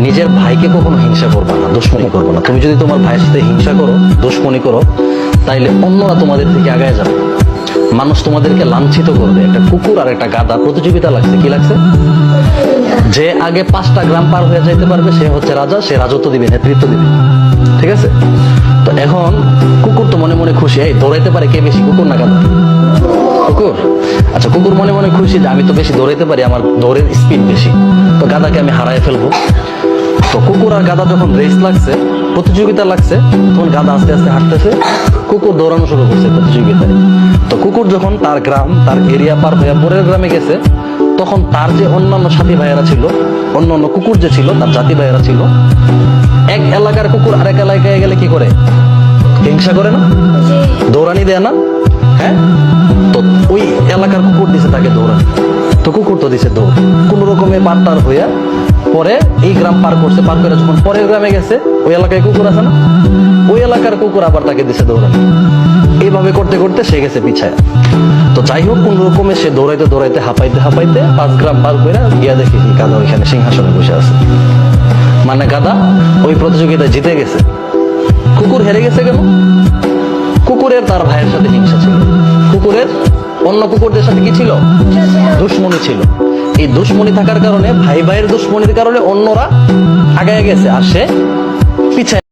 নিজের ভাইকে কখনো হিংসা করবে না, দুশ্মনী করবে না। তুমি যদি তোমার ভাইয়ের সাথে হিংসা করো, দুশ্মনী করো, তাইলে অন্যরা তোমাদের থেকে আগায় যাবে, মানুষ তোমাদেরকে লাঞ্ছিত করবে। একটা কুকুর আর একটা গাধা প্রতিযোগিতা লাগছে, কি লাগছে? যে আগে 5টা গ্রাম পার হয়ে যাইতে পারবে সে হচ্ছে রাজা, সে রাজত্ব দিবে, নেতৃত্ব দিবে, ঠিক আছে? তো এখন কুকুর তো মনে মনে খুশি, এই দৌড়াইতে পারে কে বেশি, কুকুর না গাধা? কুকুর। আচ্ছা, কুকুর মনে মনে খুশি যে আমি তো বেশি দৌড়াইতে পারি, আমার দৌড়ের স্পিড বেশি, তো গাধাকে আমি হারাই ফেলবো। তো কুকুর আর গাধা যখন রেস লাগছে, প্রতিযোগিতা লাগছে, তখন গাধা আস্তে আস্তে হাঁটতেছে, কুকুর দৌড়ানো শুরু করছে প্রতিযোগিতায়। তো কুকুর যখন তার গ্রাম, তার এরিয়া পার হয়ে পরের গ্রামে গেছে, তখন তার যে অন্যান্য সাথী ভাইয়েরা ছিল, অন্যান্য কুকুর যে ছিল, তার জাতি ভাইয়েরা ছিল, এক এলাকার কুকুর আরেক এলাকায় গেলে কি করে? হিংসা করে না? দৌড়ানি দেয় না? হ্যাঁ, তো ওই এলাকার কুকুর দিছে তাকে দৌড়ানি, তো কুকুর তো দিছে দৌড়, কোন রকমে পার হইয়া পরে এই গ্রাম পার করছে, পার করে যখন পরের গ্রামে গেছে, ওই এলাকায় কুকুর আছে না, ওই এলাকার কুকুর আবার তাকে দিছে দৌড়ানি। এইভাবে করতে করতে সে গেছে পিছায়। তো যাই হোক, কোন রকমে সে দৌড়াইতে দৌড়াইতে হাঁপাইতে হাঁপাইতে 5 গ্রাম পার করে গিয়া দেখি কি গাধা ওইখানে সিংহাসনে বসে আছে। মানে গাধা ওই প্রতিযোগিতায় জিতে গেছে, কুকুর হেরে গেছে কেন? কুকুরের তার ভাইয়ের সাথে হিংসা ছিল, কুকুরের অন্য কুকুরদের সাথে কি ছিল? দুশ্মনী ছিল। এই দুশ্মনী থাকার কারণে, ভাই ভাইয়ের দুশ্মনীর কারণে অন্যরা আগায় গেছে আর সে পিছায়।